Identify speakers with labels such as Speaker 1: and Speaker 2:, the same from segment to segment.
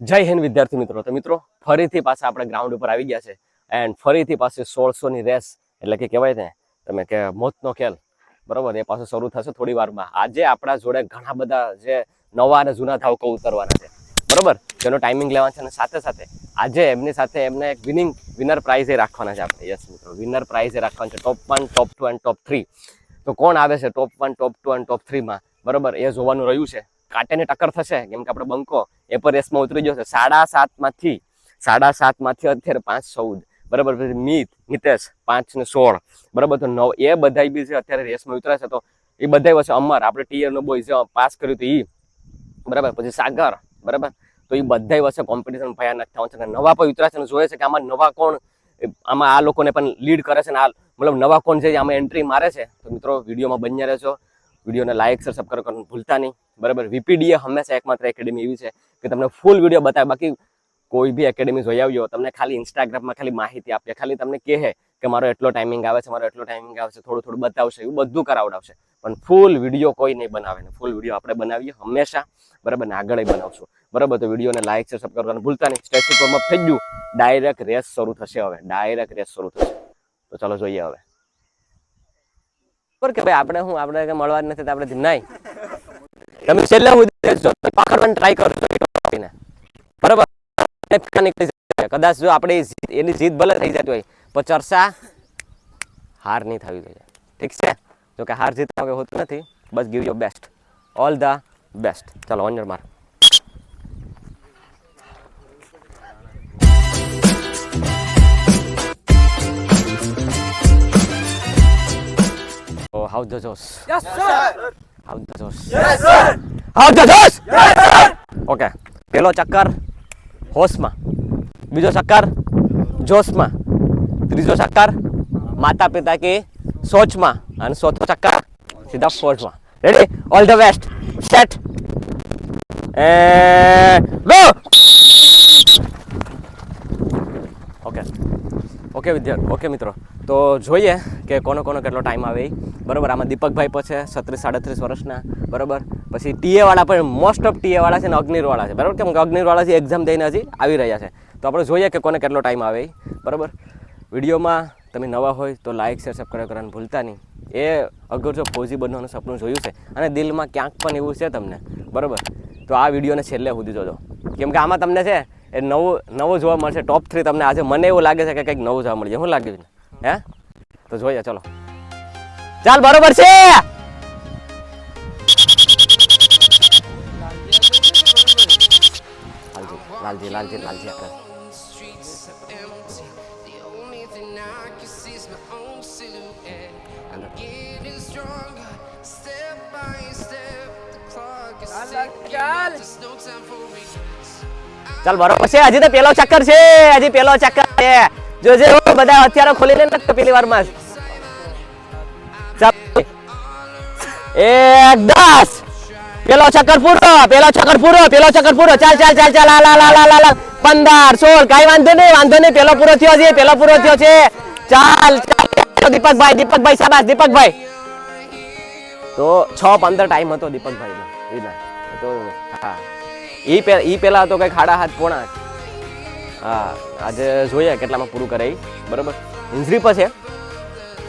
Speaker 1: જય હિન્દ વિદ્યાર્થી મિત્રો. તો મિત્રો ફરીથી પાછા આપણે ગ્રાઉન્ડ ઉપર આવી ગયા છે એન્ડ ફરીથી પાછી 1600 ની રેસ એટલે કે કહેવાય ને તમે કે મોતનો ખેલ બરોબર એ પાછો શરૂ થશે થોડી વારમાં. આજે આપણા જોડે ઘણા બધા જે નવા અને જૂના ધાવકો ઉતરવાના છે બરોબર, જેનો ટાઈમિંગ લેવાનો છે અને સાથે સાથે આજે એમની સાથે એમને એક વિનર પ્રાઇઝ એ રાખવાના છે આપણે. યસ મિત્રો, વિનર પ્રાઇઝ એ રાખવાના છે. ટોપ 1, ટોપ 2 અને ટોપ 3. તો કોણ આવે છે ટોપ 1, ટોપ 2 અને ટોપ 3 માં બરોબર એ જોવાનું રહ્યું છે. કાંટેની ટક્કર થશે કેમ કે આપણે બંકો એ પર રેસમાં ઉતરી ગયો છે. 7.5 માંથી અત્યારે 5.14 બરાબર. પછી મિતેશ 5 ને 16 બરાબર. તો 9 એ બધા બી છે અત્યારે રેસમાં ઉતરે છે. તો એ બધા વચ્ચે અમર આપણે ટીયર નો બોય જે પાસ કર્યું હતું ઈ બરાબર. પછી સાગર બરાબર. તો એ બધા વચ્ચે કોમ્પિટિશન ભયાનક થવાનું છે. નવા પણ ઉતરા છે અને જોઈએ છે કે આમાં નવા કોણ, આમાં આ લોકોને પણ લીડ કરે છે ને આ મતલબ નવા કોણ છે આમાં એન્ટ્રી મારે છે. તો મિત્રો વિડીયોમાં બન્યા રહેજો. વિડીયોને લાઈક સબસ્ક્રાઇબ કરવાનું ભૂલતા નહીં બરાબર. વીપીડીએ હંમેશા એકમાત્ર એકેડેમી એવી છે કે તમને ફૂલ વિડીયો બતાવે. બાકી કોઈ બી એકેડેમી જોઈ આવ્યો તમને ખાલી ઇન્સ્ટાગ્રામમાં ખાલી માહિતી આપે, ખાલી તમને કહે કે મારો એટલો ટાઈમિંગ આવે છે, મારો એટલો ટાઈમિંગ આવે છે, થોડું થોડું બતાવશે, એવું બધું કરાવડાવશે. પણ ફૂલ વિડીયો કોઈ નહીં બનાવે ને ફૂલ વિડીયો આપણે બનાવીએ હંમેશા બરાબર ને આગળ બનાવશું બરાબર. તો વિડીયોને લાઈક સબસ્ક્રાઇબ કરવાનું ભૂલતા નહીં. સ્ટેચ્યુ ફોર્મમાં થઈ ગયું, ડાયરેક્ટ રેસ શરૂ થશે. હવે ડાયરેક્ટ રેસ શરૂ થશે. તો ચાલો જોઈએ હવે કે ભાઈ આપણે મળવા જ નથી તો આપણે નહીં તમે છેલ્લે પકડવાની ટ્રાય કરો બરાબર. કદાચ જો આપણે એની જીત ભલે થઈ જતી હોય પણ ચર્ચા હાર નહીં થવી જોઈએ. ઠીક છે? જો કે હાર જીત હોતું નથી. બસ give your best, all the best. ચાલો on your mark. How the Josh?
Speaker 2: Yes, sir.
Speaker 1: How the Josh?
Speaker 2: Yes, sir.
Speaker 1: How the Josh?
Speaker 2: Yes, sir.
Speaker 1: Okay. પહેલો ચક્કર હોશમાં, બીજો ચક્કર જોશમાં, ત્રીજો ચક્કર માતા પિતા કે સોચમાં અને ચોથો ચક્કર સીધા ફોર્સમાં. Ready? All the best. Set go. Okay વિદ્યાર્થી, ઓકે મિત્રો. તો જોઈએ કે કોનો કેટલો ટાઈમ આવે બરાબર. આમાં દીપકભાઈ પછી 37-38 વર્ષના બરાબર. પછી ટીએ વાળા પણ મોસ્ટ ઓફ ટીએ વાળા છે ને અગ્નિર વાળા છે બરાબર. કેમ કે અગ્નિર વાળા છે એક્ઝામ દઈને હજી આવી રહ્યા છે. તો આપણે જોઈએ કે કોને કેટલો ટાઈમ આવે બરાબર. વિડીયોમાં તમે નવા હોય તો લાઈક શેર સબસ્ક્રાઇબ કરવાનું ભૂલતા નહીં. એ અગર જો ફૌજી બનવાનું સપનું જોયું છે અને દિલમાં ક્યાંક પણ એવું છે તમને બરાબર, તો આ વિડીયોને છેલ્લે સુધી જોજો. કેમ કે આમાં તમને છે એ નવું જોવા મળશે. ટોપ 3 તમને આજે મને એવું લાગે છે કે કંઈક નવું જોવા મળશે. શું લાગ્યું હે? તો જોઈએ ચલો. ચાલ બરોબર છે. લાલજી ચાલ બરોબર છે. હજી તો પેલો ચક્કર છે, હજી પેલો ચક્કર છે. જોજે બધા હથિયારો ખોલી લે ને પેલી વારમાં. ચાલ 1 10 પેલો ચક્કર પૂરો. ચાલ હાલ 15 16 કાઈ વાંધો નહીં. પેલો પૂરો થયો છે. ચાલ દીપકભાઈ શાબાશ દીપકભાઈ. તો 6:15 ટાઈમ હતો દીપકભાઈ તો હા ઈ પેલા હતો કઈ 7:30 હા. આજે જોઈએ કેટલામાં પૂરું કરે બરોબર. ઇન્જરી પર છે,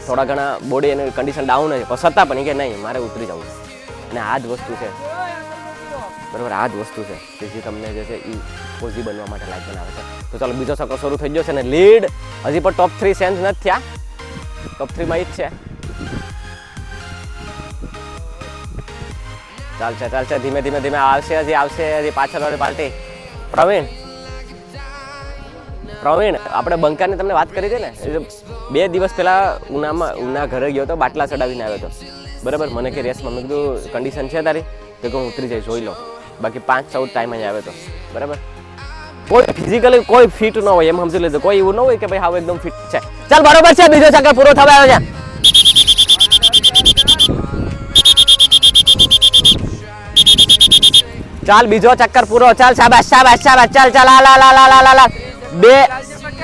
Speaker 1: થોડા ઘણા બોડી એની કન્ડિશન ડાઉન છે પણ છતાં પણ કે નહીં મારે ઉતરી જવું. અને આ જ વસ્તુ છે બરોબર. આ જ વસ્તુ છે કે જે તમને જે છે એ ફૌજી બનવા માટે લાયક બનાવે છે. તો ચાલો બીજો સકર શરૂ થઈ ગયો છે અને લીડ હજી પણ ટોપ 3 સેન્સ નથી થયા. ટોપ 3 માં ઈ જ છે. ચાલશે ધીમે આવશે હજી પાછળ વાળી પાર્ટી. પ્રવીણ આપણે બંકાની તમને વાત કરી હતી ને, 2 દિવસ પહેલા ઉના ઘરે ગયો હતો, બાટલા ચડાવીને આવ્યો હતો બરાબર. મને કે રેસમાં મેં કીધું કન્ડિશન છે તારી તો કે હું ઉતરી જઈ જોઈ લો. બાકી 5-14 ટાઈમ જ આવ્યો હતો બરાબર. કોઈ ફિઝિકલી કોઈ ફિટ ન હોય એમ સમજી લેજો. કોઈ એવું ન હોય કે ભાઈ હાવ એકદમ ફિટ છે. ચાલ બરોબર છે. બીજો ચક્કર પૂરો થવા આવ્યો છે. ચાલ બીજો ચક્કર પૂરો. ચાલ શાબાશ. ચાલ હાલ 2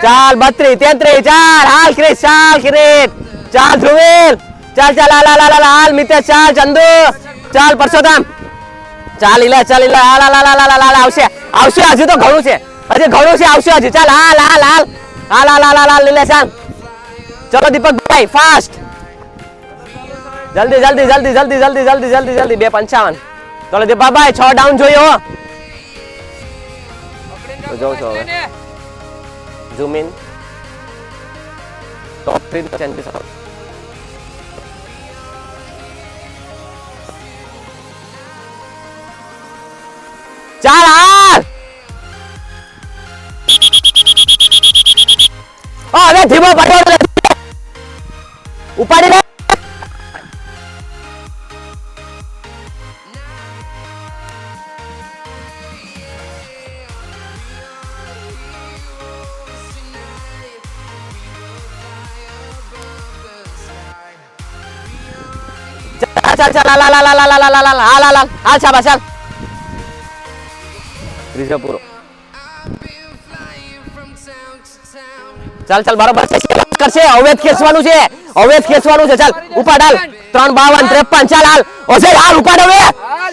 Speaker 1: ચાલ 32 33 ચાલ હાલ ક્રિશ. ચાલ ધ્રુવેલ. ચાલ હાલ મિતેશ. ચાલ ચંદુ. ચાલ પરસોત્તમ. ચાલ ઈલા હાલ આવશે હજી તો ઘણું છે આવશે હજી ચાલ હાલ લીલા ચાલ ચલો દીપકભાઈ ફાસ્ટ જલ્દી 2:55 ચલો દીપકભાઈ 6 ડાઉન જોઈએ હો તો જોઉં છો હવે ઝૂમ ઇન ટોપ 3 ચેન્જીસ ચાલ હાલ હવે ધીમો પકડ ઉપાડી લે ચાલ હાલ શાબાશ ચાલ ત્રીજો પૂરો ચાલ બરાબર કરશે હવે ખેંચવાનું છે ચાલ ઉપાડ હાલ 3:52 ચાલ હાલ ઓસે હાલ ઉપાડ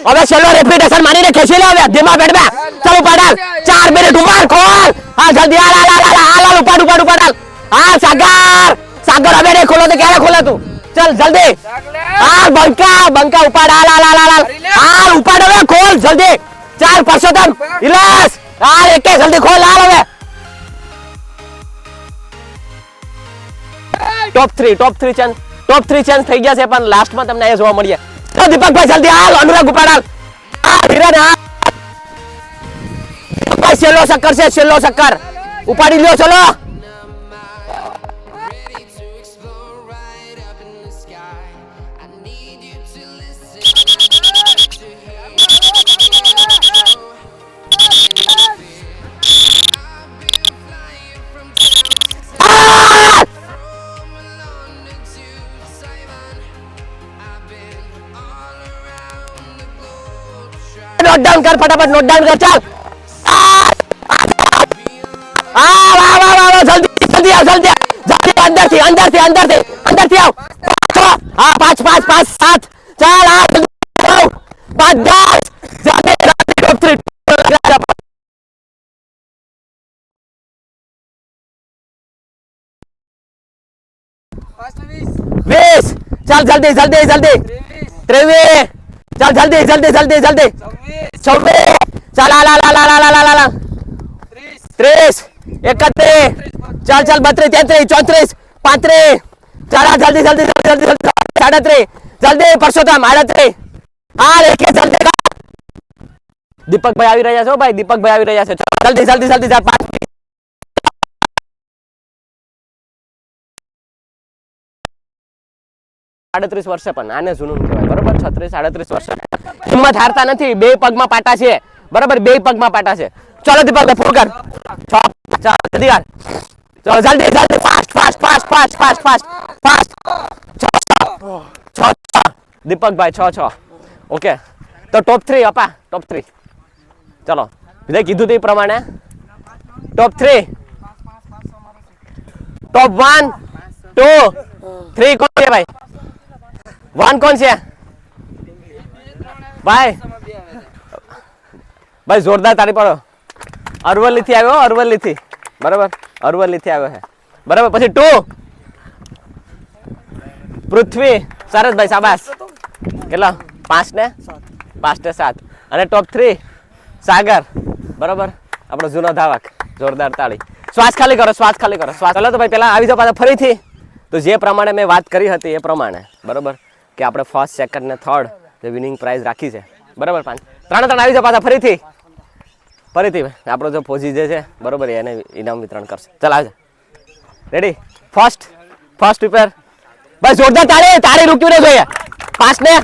Speaker 1: હવે છેલ્લો રેપિટેશન મારીને ખેંચી લે હવે ધીમા બેઠા ચાલ ઉપાડ હાલ 4 મિનિટ ઉપાડ ખોલ હા જલ્દી હાલ ઉપાડ હાલ સાગર હવે રે ખોલો તો ક્યારે ખોલે તું ચાલ જલ્દી હાલ બંકા ઉપાડ હાલ ઉપાડ હવે ખોલ જલ્દી ચાલ પરસોત્તમ ઇલાસ હાલ એકે જલ્દી ખોલ હાલ હવે ટોપ 3 ચાન્સ થઈ ગયા છે પણ લાસ્ટમાં તમને અહીંયા જોવા મળ્યા તો દીપકભાઈ જલ્દી હાલ અનુરાગ ઉપાડ હાલ હિરણ હાલ દીપકભાઈ છેલ્લો શક્કર ઉપાડી લ્યો ચલો नोट डाउन कर फटाफट नोट डाउन कर चल जल्दी अंदर से आओ हाँ 5 7 चल 5 10 20 चल जल्दी 23 चल जल्दी 26 चल 30 31 चल 32 33 34 35 चल जल्दी 38 जल्दी परसोत्तम 38 हाल एक जल्दी દીપકભાઈ આવી રહ્યા છો ભાઈ દીપકભાઈ આવી રહ્યા છે જલ્દી 38 વર્ષે પણ આને જૂનું કહેવાય બરોબર 36 38 વર્ષે હિંમત હારતા નથી બે પગમાં પાટા છે બરોબર બે પગમાં પાટા છે ચલો દીપકભાઈ ફોન કર ચાલ જલ્દી કર ચલો જલ્દી ફાસ્ટ દીપકભાઈ 6 ઓકે તો ટોપ 3 અપા ટોપ 3 ચલો વિજય કીધું તે પ્રમાણે ટોપ 3 टॉप 1 2 3 कौन है भाई 1 कौन से है भाई भाई जोरदार ताली पाडो अरवली थी આવ્યો અરવલ્લી થી બરાબર અરવલ્લી થી આવ્યો છે બરાબર પછી 2 પૃથ્વી સરસભાઈ શાબાશ કેટલા 5 ને 7 અને ટોપ 3 સાગર બરાબર આપણો જૂનો ધાવક જોરદાર તાળી શ્વાસ ખાલી કરો શ્વાસ ચાલો તો ભાઈ પહેલા આવી જાવ પાછા ફરીથી તો જે પ્રમાણે મેં વાત કરી હતી એ પ્રમાણે બરાબર કે આપણે ફર્સ્ટ સેકન્ડ ને થર્ડ જે વિનિંગ પ્રાઇઝ રાખી છે બરાબર 5 ત્રણ આવી જાવ પાછા ફરીથી આપણો જો ફોજી જે છે બરાબર એને ઇનામ વિતરણ કરશે ચાલ આવજો રેડી ફર્સ્ટ પ્રિપેર ભાઈ જોરદાર તાળી રૂક્યું ને જોઈએ 5 ને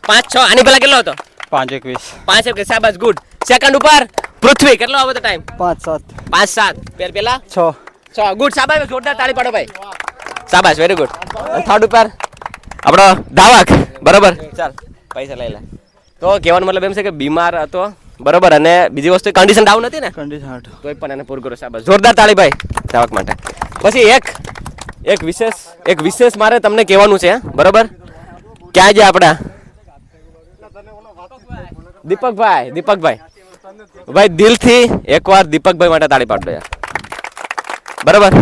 Speaker 1: 5 6 આની પહેલા કેટલો હતો 5 શાબાશ ગુડ સેકન્ડ ઉપર પૃથ્વી કેટલો આવ્યો તો ટાઈમ 5 7 પેલા 6 ગુડ શાબાશ જોરદાર તાળી પાડો ભાઈ શાબાશ વેરી ગુડ થર્ડ ઉપર આપણો ધાવક બરાબર ચાલ પૈસા લઈ લે તો કહેવાનો મતલબ એમ છે કે બીમાર હતો બરાબર અને બીજી વસ્તુ કન્ડિશન ડાઉન હતી ને તોય પણ એને પૂરું કરો શાબાશ જોરદાર તાળી ભાઈ ધાવક માટે પછી એક વિશેષ મારે તમને કહેવાનું છે બરાબર ક્યાં જે આપણા દીપકભાઈ ભાઈ દિલથી એકવાર દીપકભાઈ માટે તાળી પાડો યાર. બરાબર,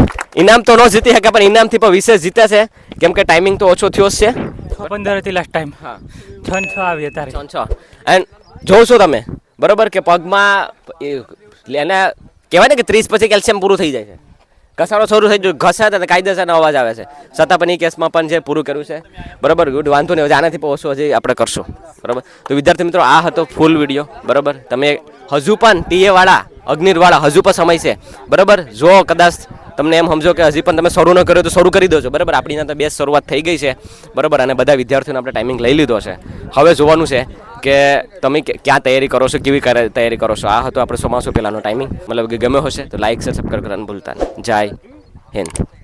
Speaker 1: ઇનામ તો ન જીતી શકે પણ ઇનામથી પણ વિશેષ જીતે છે કેમ કે ટાઈમિંગ તો ઓછો થયો જ છે.
Speaker 2: 15 હતી લાસ્ટ ટાઈમ.
Speaker 1: હા
Speaker 2: 6 આવી અત્યારે.
Speaker 1: 6 એન્ડ જોઉં છો તમે બરાબર કે પગમાં એને કહેવાય ને કે 30 પછી કેલ્શિયમ પૂરું થઈ જાય છે. ઘસાડો શરૂ થઈ ગયો, ઘસાતા તો કાયદેસરનો અવાજ આવે છે. છતાં પણ એ કેસમાં પણ જે પૂરું કર્યું છે બરાબર, ગુડ, વાંધો નહીં. આનાથી પણ ઓછું હજી આપણે કરશું બરાબર. તો વિદ્યાર્થી મિત્રો આ હતો ફૂલ વિડીયો બરાબર. તમે હજુ પણ ટીએ વાળા અગ્નિરવાળા હજુ પણ સમય છે બરાબર. જો કદાચ તમને એમ સમજો કે હજી પણ તમે શરૂ ન કર્યો તો શરૂ કરી દો છો બરાબર. આપણી તો બેસ્ટ શરૂઆત થઈ ગઈ છે બરાબર અને બધા વિદ્યાર્થીઓને આપણે ટાઈમિંગ લઈ લીધો છે. હવે જોવાનું છે કે તમે ક્યાં તૈયારી કરો છો, કેવી તૈયારી કરો છો. આ હતો આપણે 6 માસ પહેલાંનો ટાઈમિંગ. મતલબ કે ગમ્યો હશે તો લાઈક સબસ્ક્રાઈબ કરવાનું ભૂલતા નહીં. જય હિન્દ.